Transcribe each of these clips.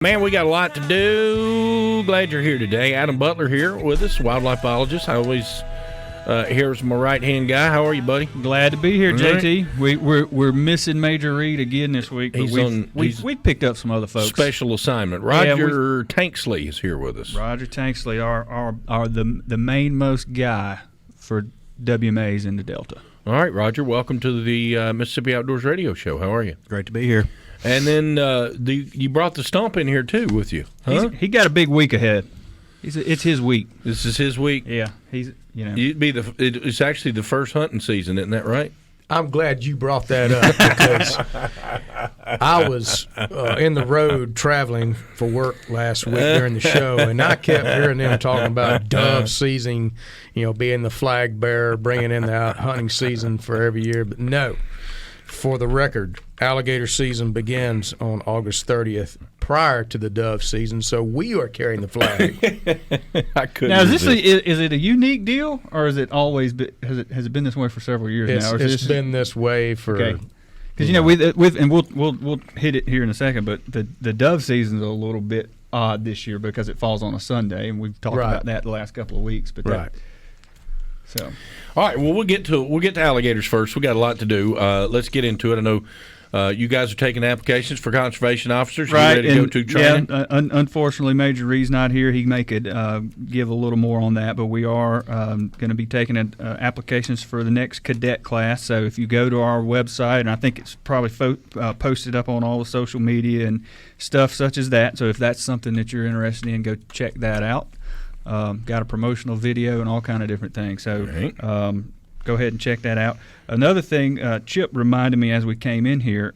Man, we got a lot to do. Glad you're here today. Adam Butler here with us, wildlife biologist. I always here's my right-hand guy. How are you, buddy? Glad to be here, JT. Right. We're missing Major Reed again this week, but we picked up some other folks. Special assignment. Roger Tanksley is here with us. Roger Tanksley, are the mainmost guy for WMAs in the Delta. All right, Roger, welcome to the Mississippi Outdoors Radio Show. How are you? Great to be here. And then you brought the Stump in here too with you, huh? He got a big week ahead. It's his week. This is his week. Yeah, It's actually the first hunting season, isn't that right? I'm glad you brought that up because I was in the road traveling for work last week during the show, and I kept hearing them talking about dove season, being the flag bearer, bringing in the hunting season for every year. But no, for the record, alligator season begins on August 30th prior to the dove season, so we are carrying the flag. Now, is it a unique deal, or is it always has it been this way for several years now? Or it's been this way for. Okay. Because and we'll hit it here in a second, but the dove season is a little bit odd this year because it falls on a Sunday, and we've talked about that the last couple of weeks. But so. All right, well, we'll get to alligators first. We got a lot to do. Let's get into it. I know you guys are taking applications for conservation officers. Right, you ready to go to training? Yeah, unfortunately, Major Reed's not here. He may could give a little more on that, but we are going to be taking applications for the next cadet class. So if you go to our website, and I think it's probably posted up on all the social media and stuff such as that. So if that's something that you're interested in, go check that out. Got a promotional video and all kind of different things. So go ahead and check that out. Another thing, Chip reminded me as we came in here,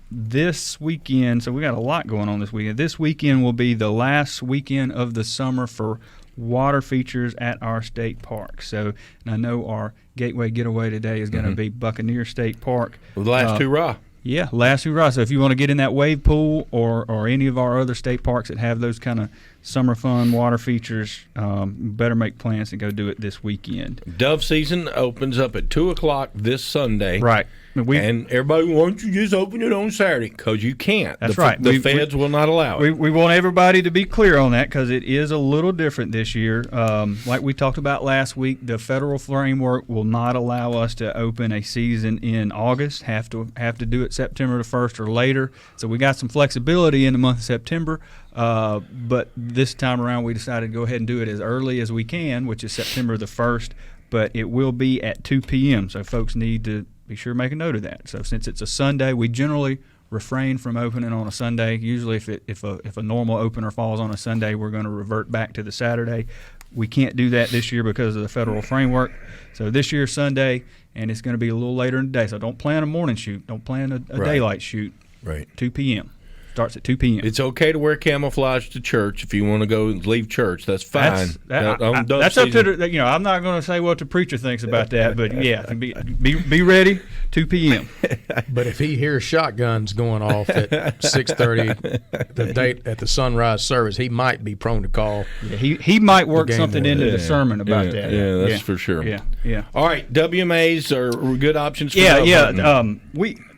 this weekend, so we got a lot going on this weekend. This weekend will be the last weekend of the summer for water features at our state park. So, and I know our gateway getaway today is going to be Buccaneer State Park. Well, the last hoorah. Yeah, last hoorah. So if you want to get in that wave pool or any of our other state parks that have those kind of summer fun water features, better make plans to go do it this weekend. Dove season opens up at 2 o'clock this Sunday. Right. And everybody, why don't you just open it on Saturday? Because you can't. That's right. The feds will not allow it. We want everybody to be clear on that because it is a little different this year. Like we talked about last week, the federal framework will not allow us to open a season in August. Have to do it September the 1st or later. So we got some flexibility in the month of September. But this time around, we decided to go ahead and do it as early as we can, which is September the 1st. But it will be at 2 p.m. So folks need to be sure to make a note of that. So since it's a Sunday, we generally refrain from opening on a Sunday. Usually if a normal opener falls on a Sunday, we're going to revert back to the Saturday. We can't do that this year because of the federal framework. So this year's Sunday, and it's going to be a little later in the day. So don't plan a morning shoot. Don't plan a daylight shoot. Right. 2 p.m. Starts at 2 p.m. It's okay to wear camouflage to church if you want to go leave church. That's fine. That's up to the. I'm not going to say what the preacher thinks about that, but yeah, be ready. 2 p.m. But if he hears shotguns going off at 6:30, the date at the sunrise service, he might be prone to call. Yeah, he might work something into the sermon about that. Yeah, that's for sure. Yeah. All right, WMAs are good options for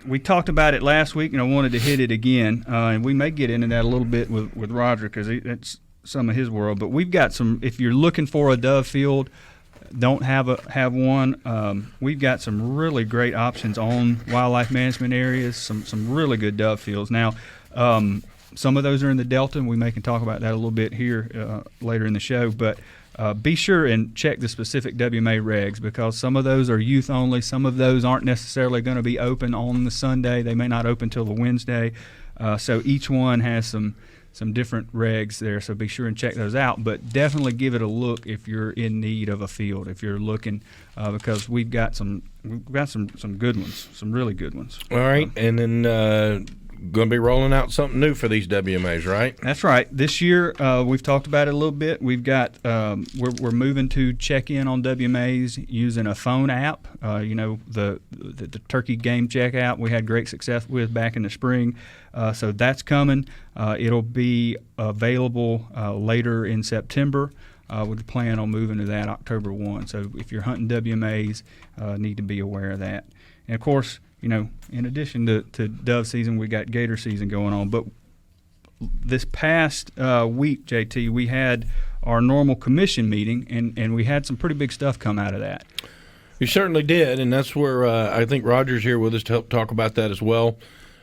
We talked about it last week, and I wanted to hit it again, and we may get into that a little bit with Roger because it's some of his world. But we've got some. If you're looking for a dove field, don't have one. We've got some really great options on wildlife management areas. Some really good dove fields. Now, some of those are in the Delta, and we may can talk about that a little bit here later in the show. But be sure and check the specific WMA regs because some of those are youth only. Some of those aren't necessarily going to be open on the Sunday. They may not open till the Wednesday. So each one has some different regs there. So be sure and check those out. But definitely give it a look if you're in need of a field. If you're looking, because we've got some good ones, some really good ones. All right, and then. Going to be rolling out something new for these WMAs, right? That's right. This year, we've talked about it a little bit. We've got we're moving to check in on WMAs using a phone app. The turkey game check app we had great success with back in the spring. So that's coming. It'll be available later in September. We plan on moving to that October 1. So if you're hunting WMAs, need to be aware of that. And of course, in addition to dove season, we got gator season going on. But this past week, JT, we had our normal commission meeting, and we had some pretty big stuff come out of that. You certainly did, and that's where I think Roger's here with us to help talk about that as well.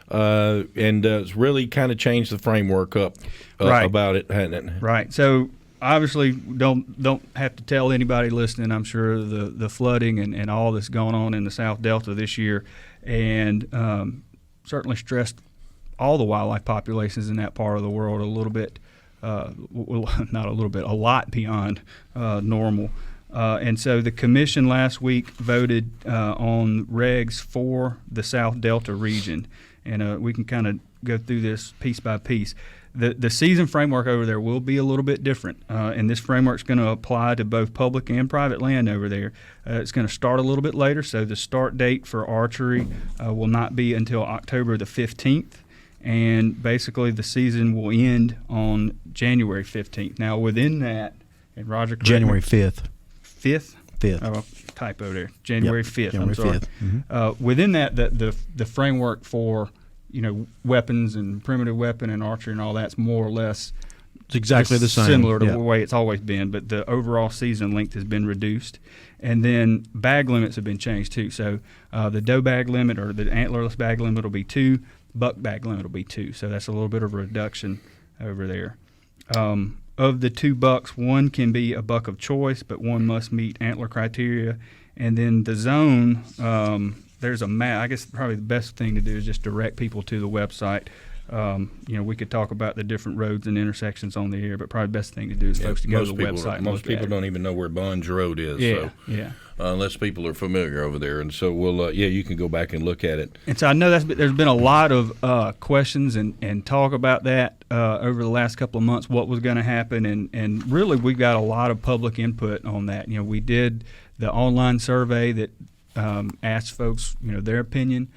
And it's really kind of changed the framework up about it, hasn't it? Right. So obviously, don't have to tell anybody listening, I'm sure, the flooding and all that's going on in the South Delta this year, and certainly stressed all the wildlife populations in that part of the world a little bit, not a little bit, a lot beyond normal. And so the commission last week voted on regs for the South Delta region, and we can kind of go through this piece by piece. The season framework over there will be a little bit different, and this framework is going to apply to both public and private land over there. It's going to start a little bit later, so the start date for archery will not be until October the 15th, and basically the season will end on January 15th. Now, within that, and Roger, January 5th. 5th? 5th. Oh, typo there. January 5th. January I'm sorry. 5th. Mm-hmm. Within that, the framework for weapons and primitive weapon and archery and all that's more or less it's exactly the same. Similar to the way it's always been, but the overall season length has been reduced. And then bag limits have been changed too. So the doe bag limit or the antlerless bag limit will be 2, buck bag limit will be 2. So that's a little bit of a reduction over there. Of the 2 bucks, 1 can be a buck of choice, but 1 must meet antler criteria. And then the zone, there's a map. I guess probably the best thing to do is just direct people to the website. We could talk about the different roads and intersections on the air, but probably the best thing to do is folks to go to the website. Most people don't even know where Bunge Road is. Yeah. Unless people are familiar over there, and so we'll you can go back and look at it. And so I know there's been a lot of questions and talk about that over the last couple of months. What was going to happen, and really we got a lot of public input on that. We did the online survey that asked folks their opinion.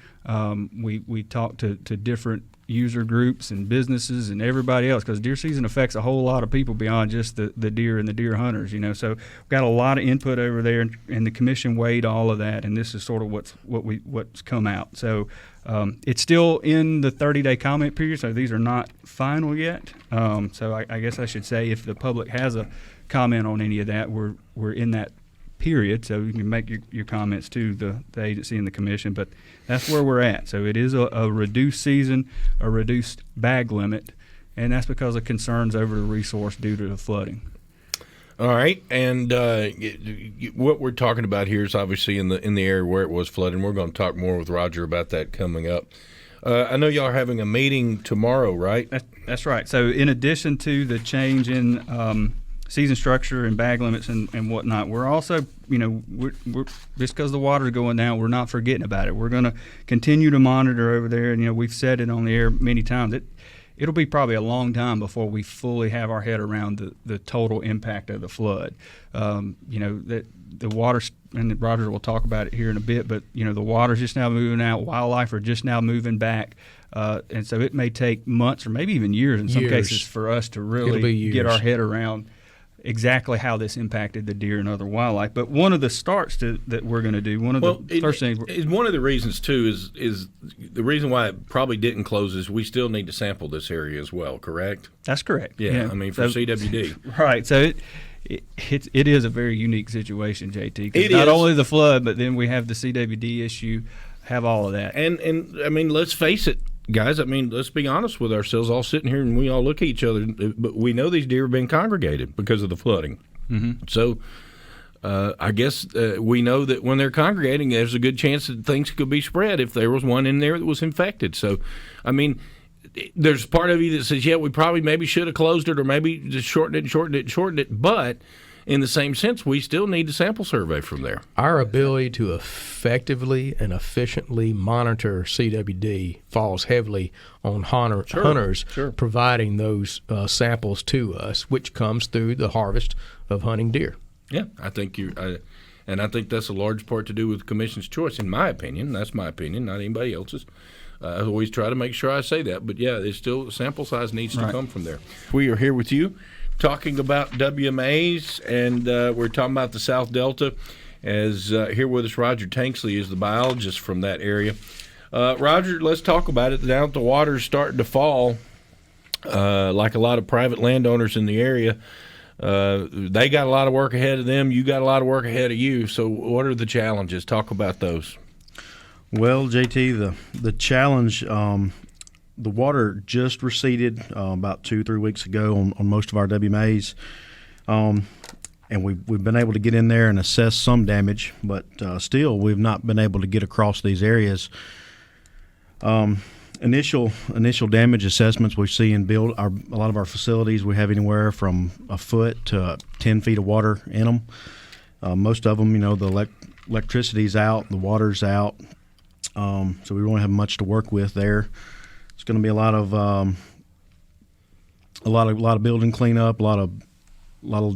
We talked to different user groups and businesses and everybody else, because deer season affects a whole lot of people beyond just the deer and the deer hunters, so we've got a lot of input over there, and the commission weighed all of that, and this is sort of what's come out. So it's still in the 30-day comment period, so these are not final yet. So I guess I should say, if the public has a comment on any of that, we're in that period, so you can make your comments to the agency and the commission, but that's where we're at. So it is a reduced season, a reduced bag limit, and that's because of concerns over the resource due to the flooding. All right, and what we're talking about here is obviously in the area where it was flooding. We're going to talk more with Roger about that coming up. I know y'all are having a meeting tomorrow, right? That's right. So in addition to the change in season structure and bag limits and whatnot, we're also, we're just because the water's going down, we're not forgetting about it. We're going to continue to monitor over there, and we've said it on the air many times. It'll be probably a long time before we fully have our head around the total impact of the flood. That the water, and Roger will talk about it here in a bit, but the water's just now moving out. Wildlife are just now moving back. And so it may take months or maybe even years in some cases for us to really get our head around exactly how this impacted the deer and other wildlife. But one of the starts that we're going to do, first things. One of the reasons too is the reason why it probably didn't close is we still need to sample this area as well. Correct? That's correct. Yeah. I mean, for CWD. Right. So it is a very unique situation, JT. It not only the flood, but then we have the CWD issue, have all of that. And I mean, let's face it, guys, let's be honest with ourselves, all sitting here, and we all look at each other, but we know these deer have been congregated because of the flooding. Mm-hmm. So I guess we know that when they're congregating, there's a good chance that things could be spread if there was one in there that was infected. So, there's part of you that says, yeah, we probably maybe should have closed it or maybe just shortened it, but in the same sense, we still need a sample survey from there. Our ability to effectively and efficiently monitor CWD falls heavily on hunters providing those samples to us, which comes through the harvest of hunting deer. Yeah, I think and I think that's a large part to do with the Commission's choice, in my opinion. That's my opinion, not anybody else's. I always try to make sure I say that, but yeah, there's still sample size needs to come from there. We are here with you, talking about WMAs, and we're talking about the South Delta. As here with us, Roger Tanksley is the biologist from that area. Roger, let's talk about it. Now that the water's starting to fall, like a lot of private landowners in the area, they got a lot of work ahead of them. You got a lot of work ahead of you. So what are the challenges? Talk about those. Well, JT, the challenge, the water just receded about 2-3 weeks ago on most of our WMAs. And we've been able to get in there and assess some damage, but still we've not been able to get across these areas. Initial damage assessments we see in a lot of our facilities, we have anywhere from a foot to 10 feet of water in them. Most of them, the electricity's out, the water's out, so we don't have much to work with there. It's going to be a lot of building cleanup, a lot of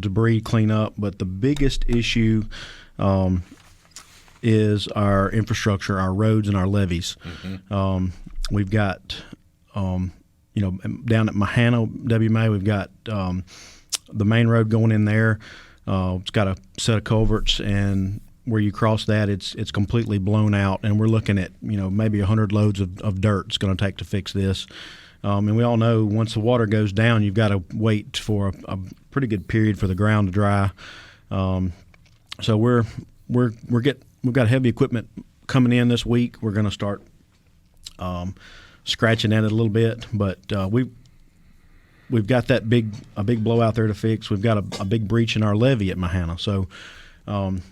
debris cleanup, but the biggest issue is our infrastructure, our roads, and our levees. Mm-hmm. We've got, down at Mahana, WMA, we've got the main road going in there. It's got a set of culverts, and where you cross that, it's completely blown out, and we're looking at, maybe 100 loads of dirt it's going to take to fix this. And we all know once the water goes down, you've got to wait for a pretty good period for the ground to dry. So we've got heavy equipment coming in this week. We're going to start scratching at it a little bit, but we've got a big blowout there to fix. We've got a big breach in our levee at Mahana. So, and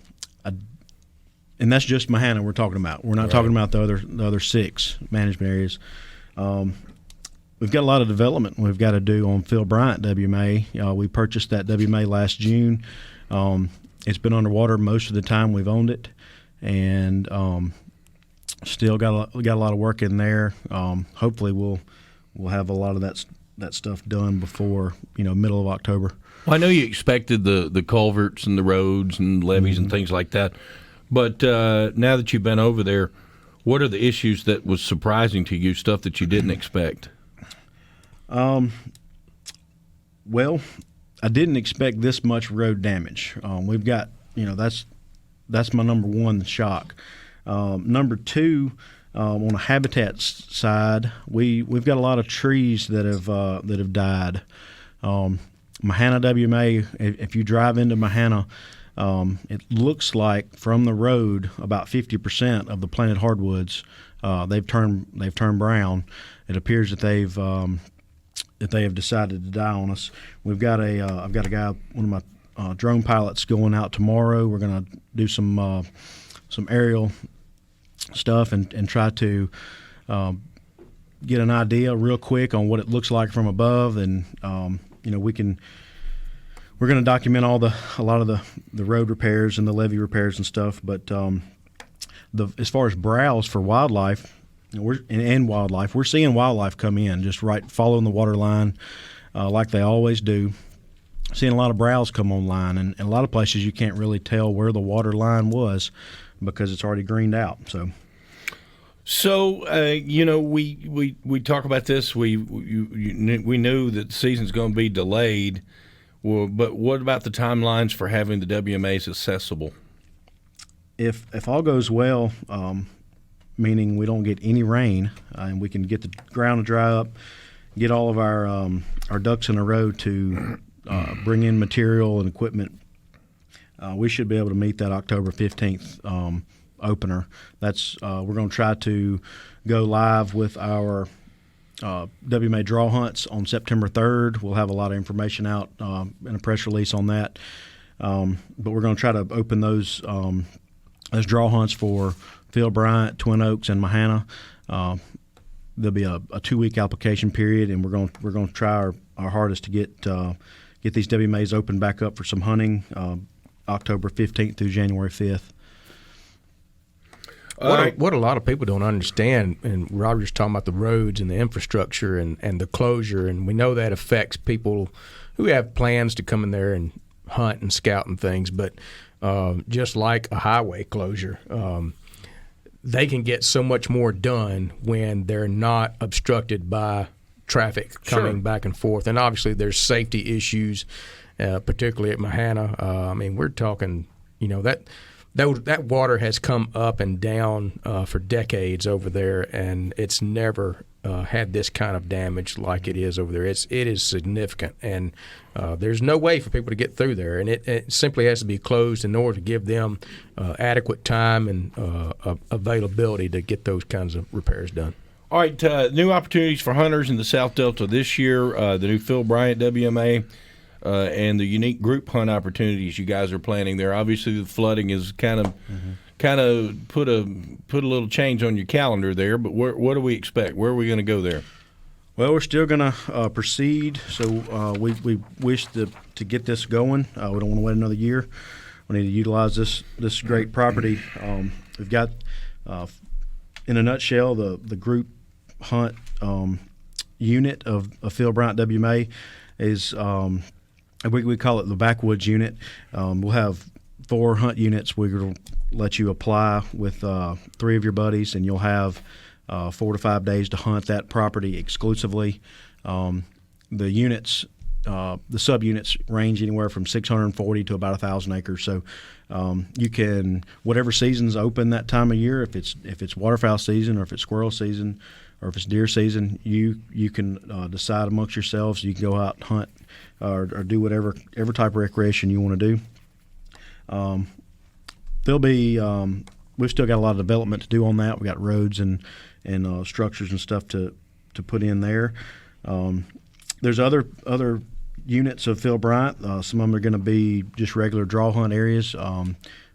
that's just Mahana we're talking about. We're not talking about the other 6 management areas. We've got a lot of development we've got to do on Phil Bryant WMA. We purchased that WMA last June. It's been underwater most of the time we've owned it, and still got a lot of work in there. Hopefully we'll have a lot of that stuff done before middle of October. Well, I know you expected the culverts and the roads and levees and things like that, but now that you've been over there, what are the issues that was surprising to you, stuff that you didn't expect? Well, I didn't expect this much road damage. We've got, that's my number one shock. Number two, on a habitat side, we've got a lot of trees that have died. Mahana WMA, if you drive into Mahana, it looks like from the road about 50% of the planted hardwoods they've turned brown. It appears that they have decided to die on us. I've got a guy, one of my drone pilots, going out tomorrow. We're going to do some aerial stuff and try to get an idea real quick on what it looks like from above, and we're going to document a lot of the road repairs and the levee repairs and stuff. But as far as browse for wildlife, we're seeing wildlife come in just right following the water line like they always do. Seeing a lot of browse come online, and a lot of places you can't really tell where the water line was because it's already greened out. So we talk about this. We knew that the season's going to be delayed. Well, but what about the timelines for having the WMAs accessible? If all goes well, meaning we don't get any rain, and we can get the ground to dry up, get all of our ducks in a row to bring in material and equipment, we should be able to meet that October 15th opener. That's we're going to try to go live with our WMA draw hunts on September 3rd. We'll have a lot of information out in a press release on that. But we're going to try to open those draw hunts for Phil Bryant, Twin Oaks, and Mahana. There'll be a 2-week application period, and we're going to try our hardest to get these WMAs open back up for some hunting October 15th through January 5th. What a lot of people don't understand, and Roger's talking about the roads and the infrastructure and the closure, and we know that affects people who have plans to come in there and hunt and scout and things, but just like a highway closure, they can get so much more done when they're not obstructed by traffic coming back and forth. And obviously there's safety issues, particularly at Mahana. We're talking, that water has come up and down for decades over there, and it's never had this kind of damage like it is over there. It is significant, and there's no way for people to get through there, and it simply has to be closed in order to give them adequate time and availability to get those kinds of repairs done. All right, new opportunities for hunters in the South Delta this year, the new Phil Bryant WMA, and the unique group hunt opportunities you guys are planning there. Obviously, the flooding is kind of put a little change on your calendar there, but what do we expect? Where are we going to go there? Well, we're still going to proceed. So we wish to get this going. We don't want to wait another year. We need to utilize this great property. We've got, in a nutshell, the group hunt unit of Phil Bryant WMA is we call it the backwoods unit. We'll have 4 hunt units. We're going to let you apply with 3 of your buddies, and you'll have 4 to 5 days to hunt that property exclusively. The units, the subunits range anywhere from 640 to about 1,000 acres. So you can, whatever season's open that time of year, if it's waterfowl season or if it's squirrel season or if it's deer season, you can decide amongst yourselves. You can go out and hunt or do whatever type of recreation you want to do. There'll be we've still got a lot of development to do on that. We got roads and structures and stuff to put in there. There's other units of Phil Bryant. Some of them are going to be just regular draw hunt areas.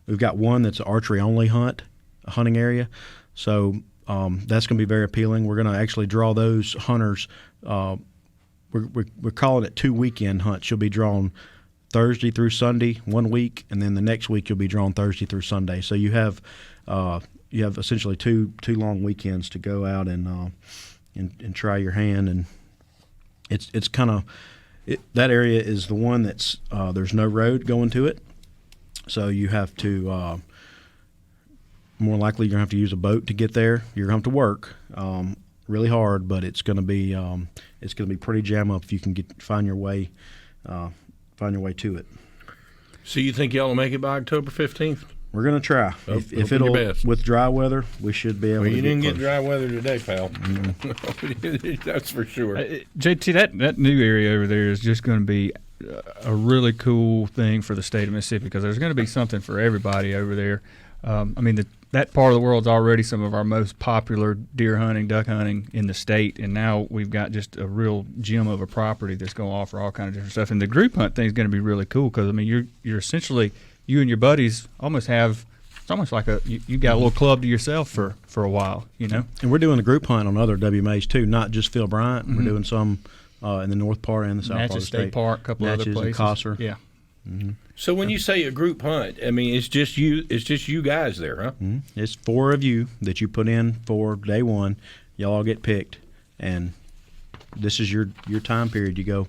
We've got one that's an archery only hunting area. So that's going to be very appealing. We're going to actually draw those hunters. We're calling it 2 weekend hunts. You'll be drawn Thursday through Sunday 1 week, and then the next week you'll be drawn Thursday through Sunday. So you have essentially two long weekends to go out and try your hand. And it's kind of that area is the one that's there's no road going to it, so you have to more likely you're gonna have to use a boat to get there. You're gonna have to work really hard, but it's gonna be pretty jam up if you can find your way to it. So you think y'all will make it by October 15th? We're going to try. If it'll, with dry weather, we should be able to. You didn't get dry weather today, pal. That's for sure. JT, that new area over there is just going to be a really cool thing for the state of Mississippi, because there's going to be something for everybody over there. That part of the world's already some of our most popular deer hunting, duck hunting in the state, and now we've got just a real gem of a property that's going to offer all kinds of different stuff. And the group hunt thing is going to be really cool, because you're essentially, you and your buddies almost have, it's almost like you got a little club to yourself for a while, you know. And we're doing a group hunt on other WMAs too, not just Phil Bryant. We're doing some in the north part and the south part of the state. Natchez State Park, a couple other places. And Kosser. Yeah. Mm-hmm. So when you say a group hunt, it's just you guys there, huh? Mm-hmm. It's 4 of you that you put in for day one. Y'all all get picked, and this is your time period. You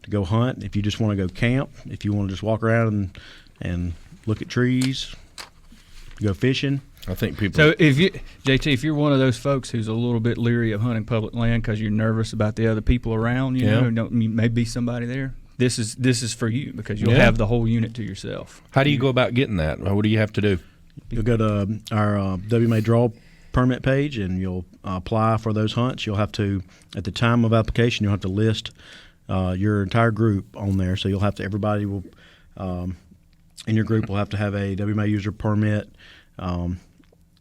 go hunt. If you just want to go camp, if you want to just walk around and look at trees, go fishing. I think people. So if you're one of those folks who's a little bit leery of hunting public land because you're nervous about the other people around, maybe somebody there. This is for you, because you'll have the whole unit to yourself. How do you go about getting that? What do you have to do? You'll go to our WMA draw permit page, and you'll apply for those hunts. You'll have to, at the time of application, you'll have to list your entire group on there. So everybody will in your group will have to have a WMA user permit.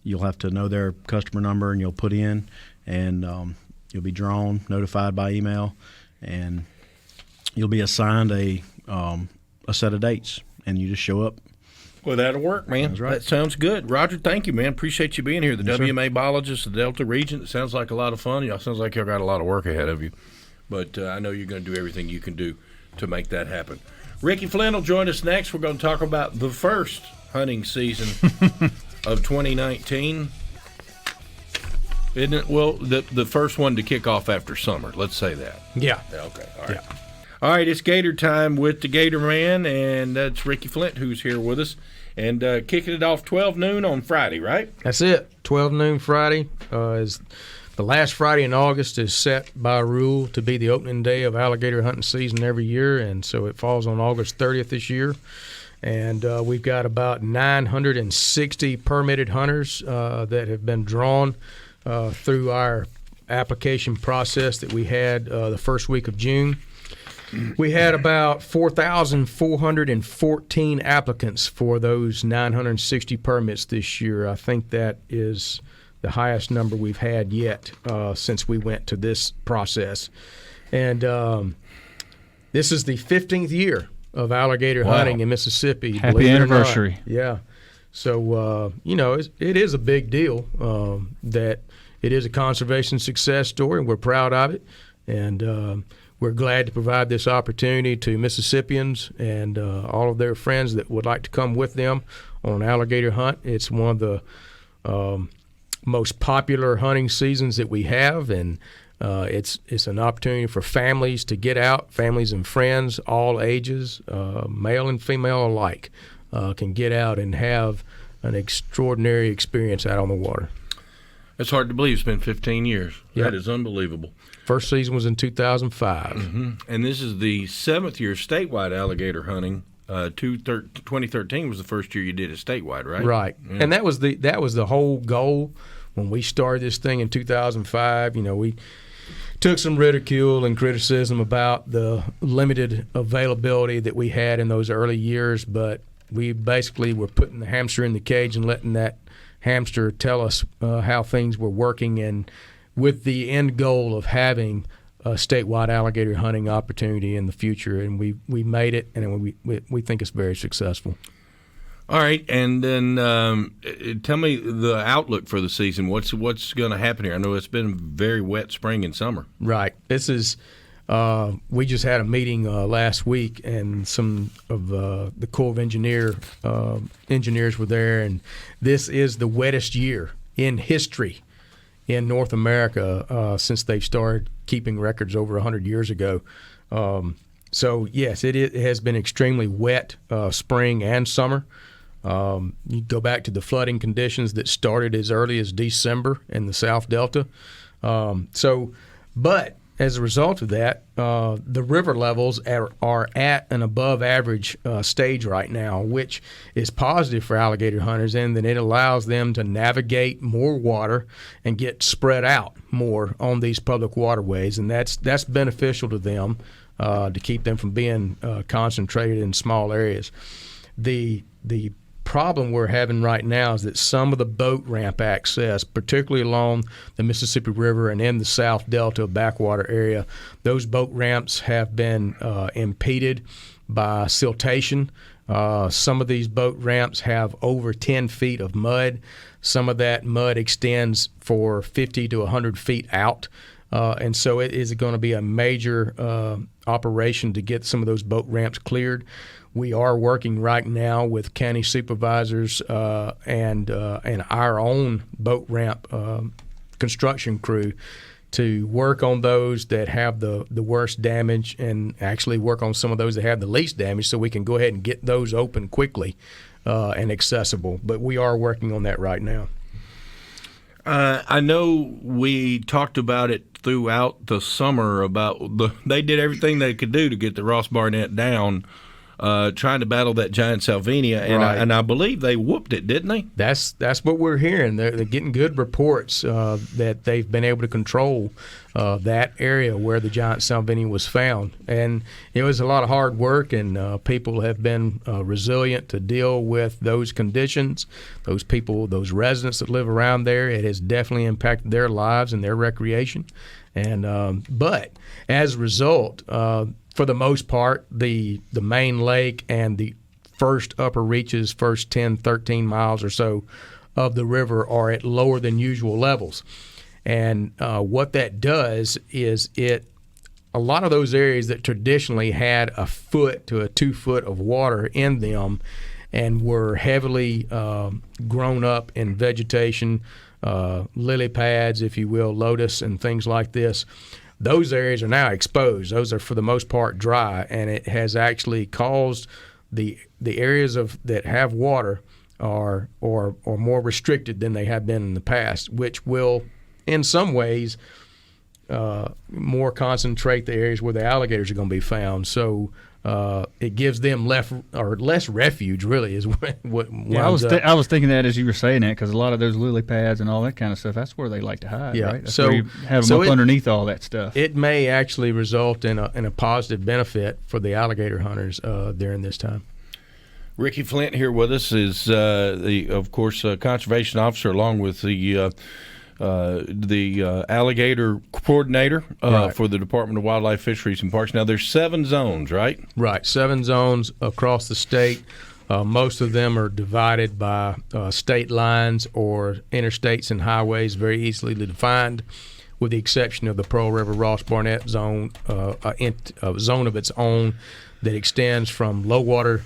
You'll have to know their customer number, and you'll put in, and you'll be drawn, notified by email, and you'll be assigned a set of dates, and you just show up. Well, that'll work, man. That's right. That sounds good. Roger, thank you, man. Appreciate you being here. The WMA biologist, the Delta region. It sounds like a lot of fun. It sounds like y'all got a lot of work ahead of you. But I know you're going to do everything you can do to make that happen. Ricky Flynn will join us next. We're going to talk about the first hunting season of 2019. Isn't it? Well, the first one to kick off after summer. Let's say that. Yeah. Okay. All right. Yeah. All right, it's Gator time with the Gator Man, and that's Ricky Flint who's here with us. And kicking it off 12 noon on Friday, right? That's it. 12 noon Friday is the last Friday in August is set by rule to be the opening day of alligator hunting season every year, and so it falls on August 30th this year. And we've got about 960 permitted hunters that have been drawn through our application process that we had the first week of June. We had about 4,414 applicants for those 960 permits this year. I think that is the highest number we've had yet since we went to this process. And this is the 15th year of alligator hunting in Mississippi. Happy anniversary. Yeah. So, it is a big deal that it is a conservation success story, and we're proud of it. And we're glad to provide this opportunity to Mississippians and all of their friends that would like to come with them on an alligator hunt. It's one of the most popular hunting seasons that we have, and it's an opportunity for families to get out, families and friends, all ages, male and female alike, can get out and have an extraordinary experience out on the water. It's hard to believe it's been 15 years. Yep. That is unbelievable. First season was in 2005. Mm-hmm. And this is the 7th year statewide alligator hunting. 2013 was the first year you did it statewide, right? Right. Yeah. And that was the whole goal when we started this thing in 2005. We took some ridicule and criticism about the limited availability that we had in those early years, but we basically were putting the hamster in the cage and letting that hamster tell us how things were working, and with the end goal of having a statewide alligator hunting opportunity in the future. And we made it, and we think it's very successful. All right, and then tell me the outlook for the season. What's going to happen here? I know it's been a very wet spring and summer. Right. This is we just had a meeting last week, and some of the Corps of engineers were there, and this is the wettest year in history in North America since they've started keeping records over 100 years ago. So, yes, it has been extremely wet spring and summer. You go back to the flooding conditions that started as early as December in the South Delta. But as a result of that, the river levels are at an above average stage right now, which is positive for alligator hunters, in that it allows them to navigate more water and get spread out more on these public waterways, and that's beneficial to them to keep them from being concentrated in small areas. The problem we're having right now is that some of the boat ramp access, particularly along the Mississippi River and in the South Delta backwater area, those boat ramps have been impeded by siltation. Some of these boat ramps have over 10 feet of mud. Some of that mud extends for 50 to 100 feet out. And so it is going to be a major operation to get some of those boat ramps cleared. We are working right now with county supervisors and our own boat ramp construction crew to work on those that have the worst damage, and actually work on some of those that have the least damage, so we can go ahead and get those open quickly and accessible. But we are working on that right now. I know we talked about it throughout the summer about they did everything they could do to get the Ross Barnett down, trying to battle that giant Salvinia, and, Right. I believe they whooped it, didn't they? That's what we're hearing. They're getting good reports that they've been able to control that area where the giant Salvinia was found. And it was a lot of hard work, and people have been resilient to deal with those conditions. Those people, those residents that live around there, it has definitely impacted their lives and their recreation. And but as a result, for the most part, the main lake and the first upper reaches, first 10, 13 miles or so of the river are at lower than usual levels. And what that does is a lot of those areas that traditionally had a foot to a 2 foot of water in them and were heavily grown up in vegetation, lily pads, if you will, lotus and things like this, those areas are now exposed. Those are for the most part dry, and it has actually caused the areas that have water are more restricted than they have been in the past, which will in some ways more concentrate the areas where the alligators are going to be found. So it gives them less refuge, really, is what Yeah, I was thinking that as you were saying that, because a lot of those lily pads and all that kind of stuff, that's where they like to hide, Yeah. right? That's where you have them underneath all that stuff. It may actually result in a positive benefit for the alligator hunters during this time. Ricky Flint here with us is, of course, conservation officer, along with the alligator coordinator Right. for the Department of Wildlife, Fisheries, and Parks. Now, there's 7 zones, right? Right, 7 zones across the state. Most of them are divided by state lines or interstates and highways, very easily defined, with the exception of the Pearl River Ross Barnett zone, a zone of its own that extends from low water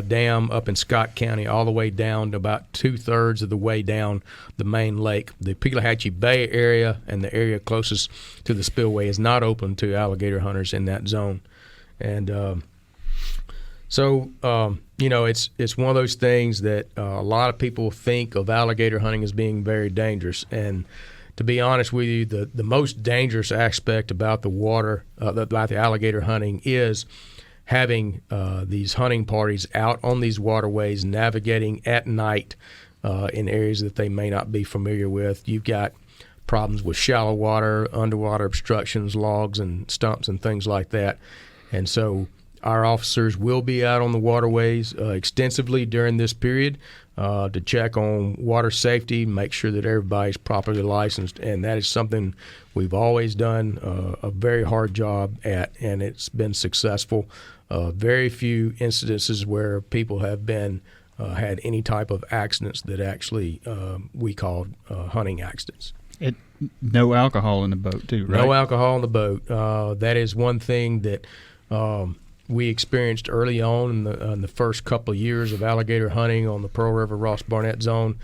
dam up in Scott County all the way down to about 2/3 of the way down the main lake. The Pelahatchie Bay area and the area closest to the spillway is not open to alligator hunters in that zone. And so it's one of those things that a lot of people think of alligator hunting as being very dangerous. And to be honest with you, the most dangerous aspect about the water, about the alligator hunting, is having these hunting parties out on these waterways, navigating at night in areas that they may not be familiar with. You've got problems with shallow water, underwater obstructions, logs and stumps and things like that. And so our officers will be out on the waterways extensively during this period to check on water safety, make sure that everybody's properly licensed. And that is something we've always done a very hard job at, and it's been successful. Very few incidences where people have been had any type of accidents that actually we called hunting accidents. No alcohol in the boat, too, right? No alcohol in the boat. That is one thing that we experienced early on in the first couple of years of alligator hunting on the Pearl River Ross Barnett zone.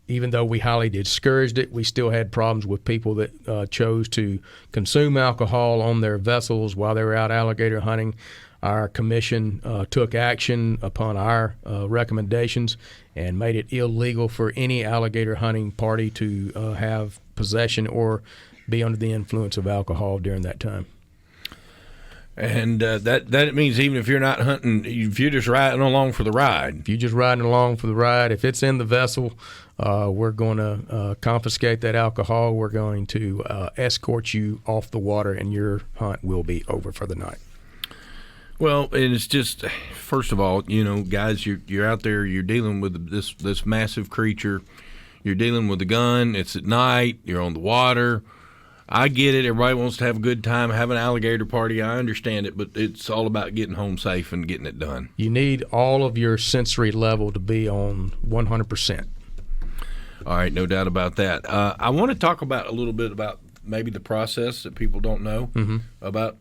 Even though we highly discouraged it, we still had problems with people that chose to consume alcohol on their vessels while they were out alligator hunting. Our commission took action upon our recommendations and made it illegal for any alligator hunting party to have possession or be under the influence of alcohol during that time. And that means even if you're not hunting, if you're just riding along for the ride. If you're just riding along for the ride, if it's in the vessel, we're going to confiscate that alcohol. We're going to escort you off the water, and your hunt will be over for the night. Well, and it's just, first of all, guys, you're out there, you're dealing with this massive creature. You're dealing with a gun. It's at night. You're on the water. I get it. Everybody wants to have a good time, have an alligator party. I understand it, but it's all about getting home safe and getting it done. You need all of your sensory level to be on 100%. All right, no doubt about that. I want to talk about a little bit about maybe the process that people don't know about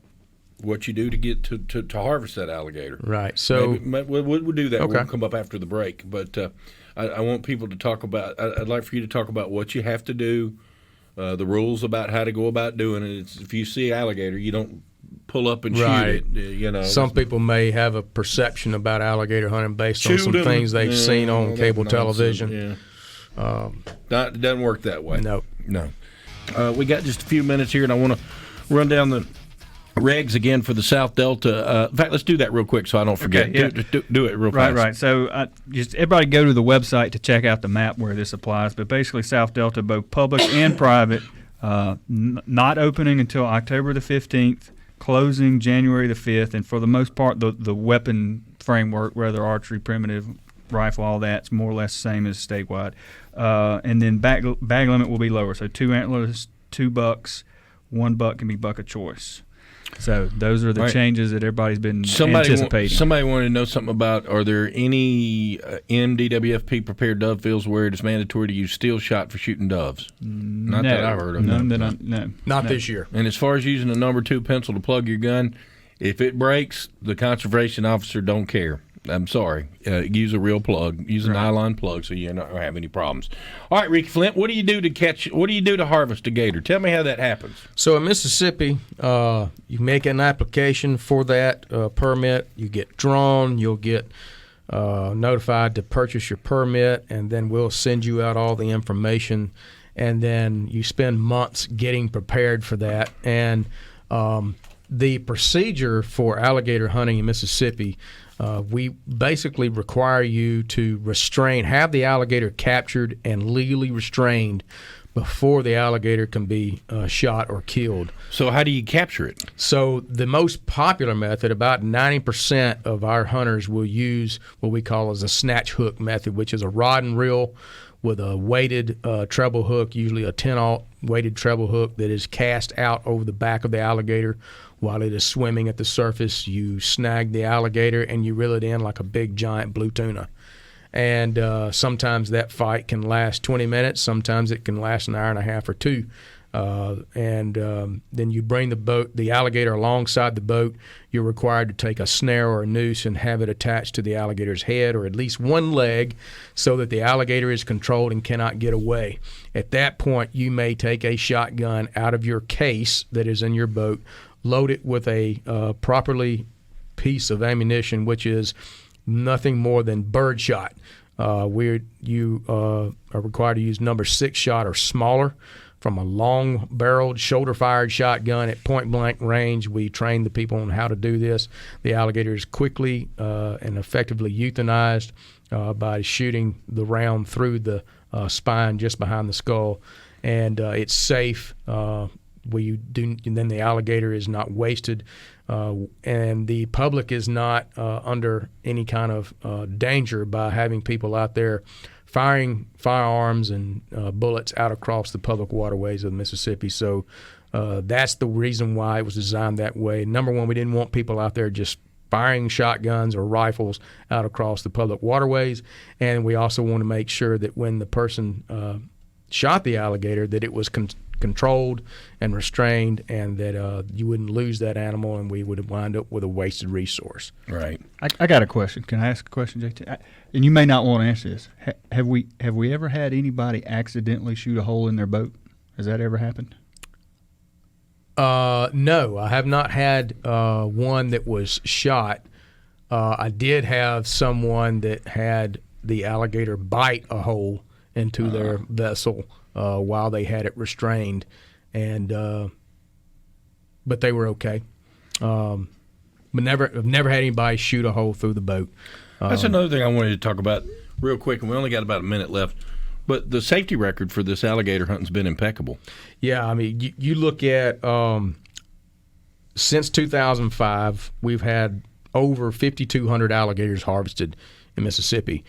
what you do to get to harvest that alligator. Right. So we'll do that. Okay. We'll come up after the break. But I want people to talk about. I'd like for you to talk about what you have to do. The rules about how to go about doing it. It's, if you see alligator, you don't pull up and Right. shoot it. Some people may have a perception about alligator hunting based on some things they've seen on cable television. Yeah. It doesn't work that way. No. We got just a few minutes here, and I want to run down the regs again for the South Delta. In fact, let's do that real quick so I don't forget. Okay, yeah. Do it real fast. Right. So just everybody go to the website to check out the map where this applies. But basically, South Delta, both public and private, not opening until October the 15th, closing January the 5th. And for the most part, the weapon framework, whether archery, primitive, rifle, all that's more or less the same as statewide. And then bag limit will be lower. So 2 antlers, 2 bucks, 1 buck can be buck of choice. So those are the changes that everybody's been anticipating. Somebody wanted to know something about, are there any MDWFP prepared dove fields where it is mandatory to use steel shot for shooting doves? Not that I heard of. No. Not this year. And as far as using a number 2 pencil to plug your gun, if it breaks, the conservation officer don't care. I'm sorry. Use a real plug. Use a nylon plug so you don't have any problems. All right, Ricky Flint, what do you do to harvest a gator? Tell me how that happens. So in Mississippi, you make an application for that permit. You get drawn. You'll get notified to purchase your permit, and then we'll send you out all the information and then you spend months getting prepared for that. And the procedure for alligator hunting in Mississippi, we basically require you to have the alligator captured and legally restrained before the alligator can be shot or killed. So how do you capture it? So the most popular method, about 90% of our hunters will use what we call as a snatch hook method, which is a rod and reel with a weighted treble hook, usually a 10-aught weighted treble hook that is cast out over the back of the alligator while it is swimming at the surface. You snag the alligator and you reel it in like a big giant blue tuna. And sometimes that fight can last 20 minutes. Sometimes it can last an hour and a half or two. Then you bring the alligator alongside the boat. You're required to take a snare or a noose and have it attached to the alligator's head or at least one leg so that the alligator is controlled and cannot get away. At that point, you may take a shotgun out of your case that is in your boat, load it with a properly piece of ammunition, which is nothing more than birdshot. You are required to use number 6 shot or smaller from a long-barreled, shoulder-fired shotgun at point-blank range. We train the people on how to do this. The alligator is quickly and effectively euthanized by shooting the round through the spine just behind the skull, and it's safe. And then the alligator is not wasted, and the public is not under any kind of danger by having people out there firing firearms and bullets out across the public waterways of Mississippi. So that's the reason why it was designed that way. Number one, we didn't want people out there just firing shotguns or rifles out across the public waterways, and we also want to make sure that when the person shot the alligator, that it was controlled and restrained, and that you wouldn't lose that animal, and we would wind up with a wasted resource. Right. I got a question. Can I ask a question, JT? And you may not want to answer this. Have we ever had anybody accidentally shoot a hole in their boat? Has that ever happened? No, I have not had one that was shot. I did have someone that had the alligator bite a hole into their vessel while they had it restrained, and but they were okay. But I've never had anybody shoot a hole through the boat. That's another thing I wanted to talk about real quick, and we only got about a minute left. But the safety record for this alligator hunting's been impeccable. Yeah, I mean, you look at since 2005, we've had over 5,200 alligators harvested in Mississippi.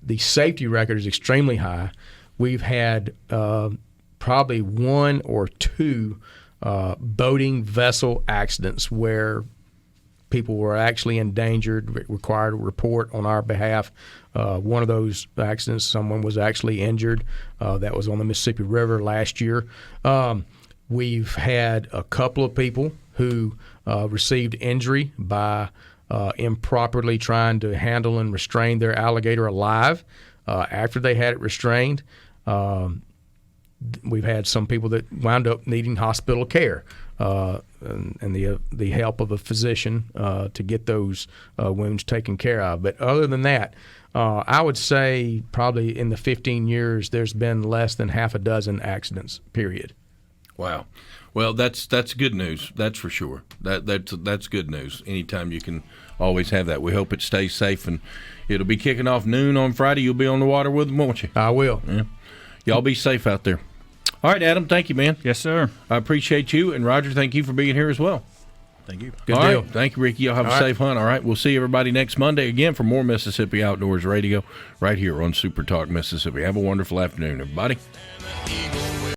The safety record is extremely high. We've had probably 1 or 2 boating vessel accidents where people were actually endangered, required a report on our behalf. One of those accidents, someone was actually injured. That was on the Mississippi River last year. We've had a couple of people who received injury by improperly trying to handle and restrain their alligator alive after they had it restrained. We've had some people that wound up needing hospital care and the help of a physician to get those wounds taken care of. But other than that, I would say probably in the 15 years there's been less than half a dozen accidents, period. Wow. Well, that's good news. That's for sure. That's good news. Anytime you can always have that. We hope it stays safe, and it'll be kicking off noon on Friday. You'll be on the water with them, won't you? I will. Yeah. Y'all be safe out there. All right, Adam, thank you, man. Yes, sir. I appreciate you. And, Roger, thank you for being here as well. Thank you. Good All deal. right. Thank you, Ricky. Y'all have a safe hunt. All right. We'll see everybody next Monday again for more Mississippi Outdoors Radio right here on Super Talk Mississippi. Have a wonderful afternoon, everybody.